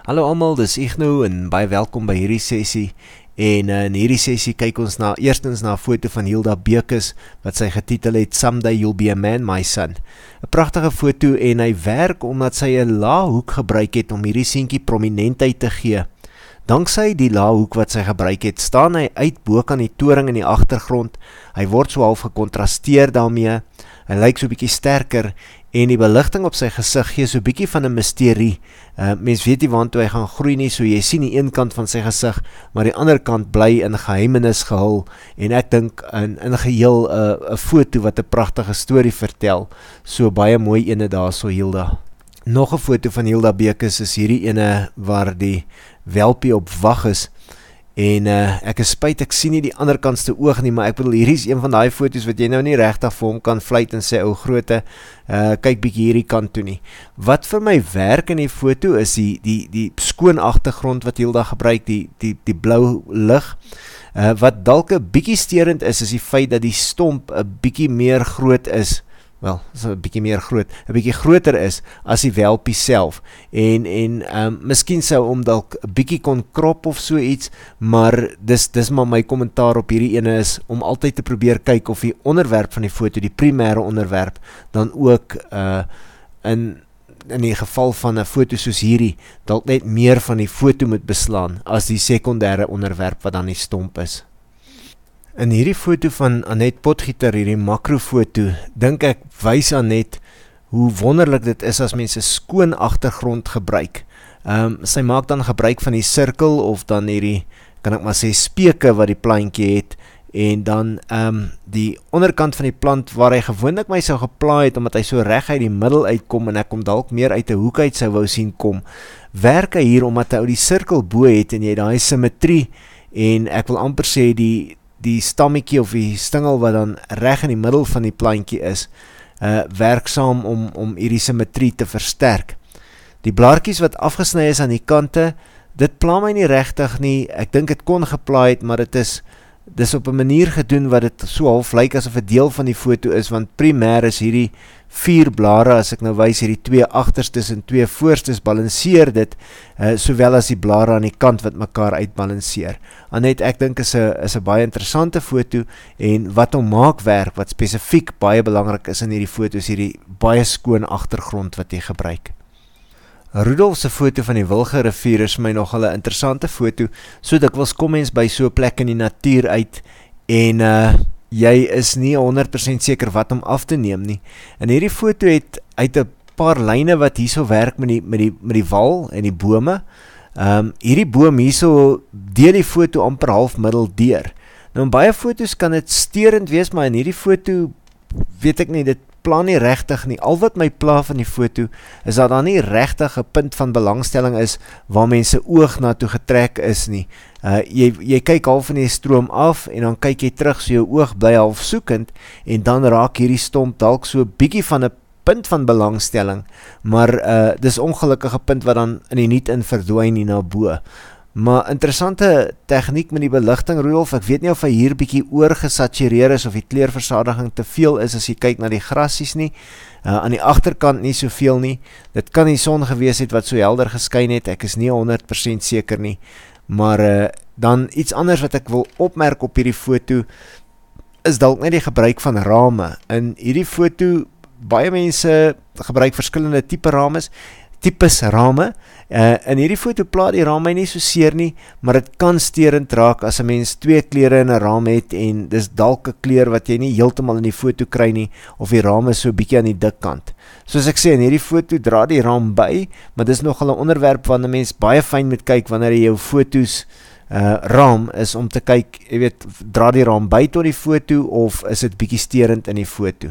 Hallo almal, dis Ignou en baie welkom by hierdie sessie. En in hierdie sessie kyk ons eerstens na 'n foto van Hilda Bekes wat sy getitel het Someday You'll Be a Man, My Son. 'n Pragtige foto en hy werk omdat sy 'n laehoek gebruik het om hierdie seentjie prominentheid te gee. Danksy die laehoek wat sy gebruik het, staan hy uit bo kan die toring in die agtergrond. Hy word so half gekontrasteer daarmee. Hy lyk so 'n bietjie sterker en die beligting op sy gesig gee so 'n bietjie van 'n misterie. Mens weet nie waantoe hy gaan groei nie, so jy sien die een kant van sy gesig, maar die ander kant bly in geheimenis gehul. En ek dink in geheel 'n foto wat 'n pragtige storie vertel. So baie mooi ene daar so Hilda. Nog 'n foto van Hilda Bekes is hierdie ene waar die welpie op wag is. En ek is spyt, ek sien nie die anderkantste oog nie, maar ek bedoel, hierdie is een van die foto's wat jy nou nie regtig vir hom kan fluit en sê, ou groote, kyk bietjie hierdie kant toe nie. Wat vir my werk in die foto is die skoon agtergrond wat Hilda gebruik, die blou lig. Wat dalk 'n bietjie steurend is die feit dat die stomp 'n bietjie meer groot is. Wel, so 'n bietjie groter is as die welpie self. En miskien sou hom dalk 'n bietjie kon krop of so iets, maar dis maar my kommentaar op hierdie ene is om altyd te probeer kyk of die onderwerp van die foto, die primêre onderwerp, dan ook in die geval van 'n foto soos hierdie, dalk net meer van die foto moet beslaan as die sekondêre onderwerp wat dan die stomp is. In hierdie foto van Annette Potgieter, hierdie makrofoto, dink ek wys Annette hoe wonderlik dit is as mense skoon agtergrond gebruik. Sy maak dan gebruik van die sirkel of dan hierdie, kan ek maar sê, speke wat die plantjie het, en dan die onderkant van die plant waar hy gewoonlik my sou geplaai het, omdat hy so reg uit die middel uitkom en ek kom dalk meer uit 'n hoek uit sou wou sien kom, werk hy hier omdat hy die sirkel bo het en jy daai simmetrie, en ek wil amper sê die stammetjie of die stingel wat dan reg in die middel van die plantjie is, werk saam om hierdie simmetrie te versterk. Die blaartjies wat afgesny is aan die kante, dit pla my nie regtig nie, ek dink dit kon geplaai het, maar dis op 'n manier gedoen wat dit so half lyk asof 'n deel van die foto is, want primêr is hierdie 4 blare, as ek nou wys, hierdie 2 agterstes en 2 voorstes balanseer dit, sowel as die blare aan die kant wat mekaar uitbalanseer. Annette, ek dink is 'n baie interessante foto, en wat hom maak werk, wat spesifiek baie belangrik is in hierdie foto, is hierdie baie skoon agtergrond wat jy gebruik. Rudolf se foto van die Wilge-rivier is my nogal 'n interessante foto, so dikwels kom mens by so 'n plek in die natuur uit, en jy is nie 100% seker wat om af te neem nie. En hierdie foto het uit 'n paar lyne wat hierso werk met die wal en die bome. Hierdie boom hierso deel die foto amper half middel deur. Nou in baie foto's kan dit steurend wees, maar in hierdie foto weet ek nie, dit pla nie regtig nie. Al wat my pla van die foto is dat daar nie regtig 'n punt van belangstelling is waar mense oog na toe getrek is nie. Jy kyk half van die stroom af en dan kyk jy terug, so jou oog bly half soekend, en dan raak hierdie stomp dalk so 'n bietjie van 'n punt van belangstelling, maar dis ongelukkige punt wat dan in die niet in verdwyn nie na bo. Maar interessante tegniek met die beligting, Rudolf, ek weet nie of hy hier bietjie oorgesatureer is of die kleurversadiging te veel is as jy kyk na die grasies nie, aan die agterkant nie soveel nie, dit kan die son gewees het wat so helder geskyn het, ek is nie 100% seker nie, maar dan iets anders wat ek wil opmerk op hierdie foto, is dalk net die gebruik van rame. In hierdie foto, baie mense gebruik verskillende tipes rame. In hierdie foto pla die raam my nie so seer nie, maar dit kan steurend raak as 'n mens 2 kleure in 'n raam het, en dis dalk 'n kleur wat jy nie heeltemal in die foto kry nie, of die raam is so bietjie aan die dik kant. Soos ek sê, in hierdie foto dra die raam by, maar dis nogal 'n onderwerp waarna 'n mens baie fyn moet kyk wanneer jy jou foto's raam is, om te kyk, jy weet, dra die raam by tot die foto, of is dit bietjie steurend in die foto.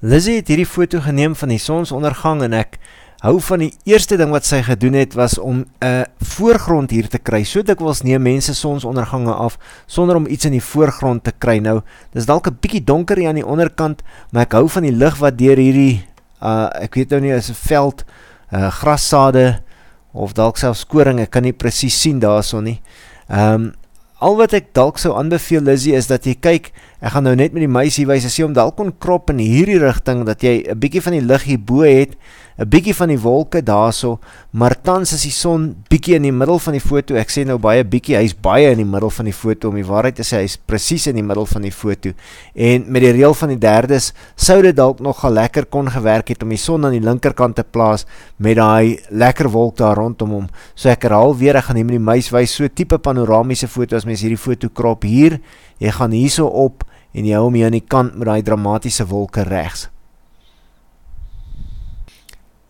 Lizzie het hierdie foto geneem van die sonsondergang, en ek hou van die eerste ding wat sy gedoen het, was om 'n voorgrond hier te kry. So dikwels neem mense sonsondergange af, sonder om iets in die voorgrond te kry. Nou, dis dalk 'n bietjie donker hier aan die onderkant, maar ek hou van die lig wat deur hierdie, ek weet nou nie, is 'n veld, grassade, of dalk selfs koring, ek kan nie presies sien daarso nie. Al wat ek dalk sou aanbeveel, Lizzie, is dat jy kyk, ek gaan nou net met die muis hier wys, as jy hom dalk kon krop in hierdie rigting, dat jy 'n bietjie van die lig hierbo het, 'n bietjie van die wolke daarso, maar tans is die son bietjie in die middel van die foto. Ek sê nou baie bietjie, hy's baie in die middel van die foto, om die waarheid te sê, hy's presies in die middel van die foto. En met die reël van die derdes, sou dit dalk nogal lekker kon gewerk het om die son aan die linkerkant te plaas, met daai lekker wolk daar rondom hom. So ek herhaal weer, ek gaan hier met die muis wys, so tipe panoramiese foto, as mens hierdie foto krop hier, jy gaan hierso op, en jy hou hom hier aan die kant met daai dramatiese wolke regs.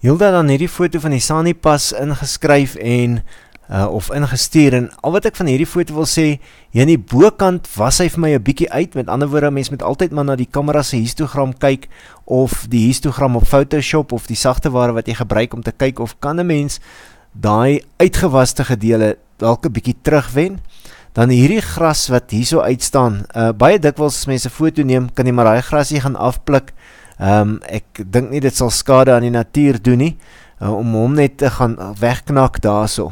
Hilda dan hierdie foto van die Sanipas ingeskryf en of ingestuur, en al wat ek van hierdie foto wil sê, hier in die bokant was hy vir my 'n bietjie uit, met ander woorde, mens moet altyd maar na die kamera se histogram kyk, of die histogram op Photoshop, of die sagteware wat jy gebruik om te kyk, of kan 'n mens daai uitgewaste gedeelte dalk 'n bietjie terugwen. Dan hierdie gras wat hierso uitstaan, baie dikwels as mense 'n foto neem, kan jy maar daai grasie gaan afplik. Ek dink nie dit sal skade aan die natuur doen nie, om hom net te gaan wegknak daarso.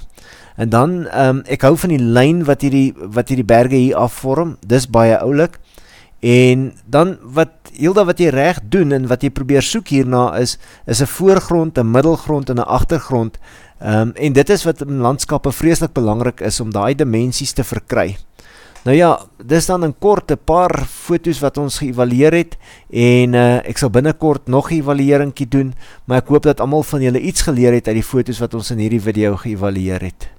En dan, ek hou van die lyn wat hierdie berge hier afvorm, dis baie oulik. En dan Hilda, wat jy reg doen en wat jy probeer soek hierna is 'n voorgrond, 'n middelgrond en 'n agtergrond. En dit is wat in landskappe vreeslik belangrik is, om daai dimensies te verkry. Nou ja, dis dan in kort 'n paar foto's wat ons geëvalueer het, en ek sal binnekort nog 'n evalueringkie doen, maar ek hoop dat almal van julle iets geleer het uit die foto's wat ons in hierdie video geëvalueer het.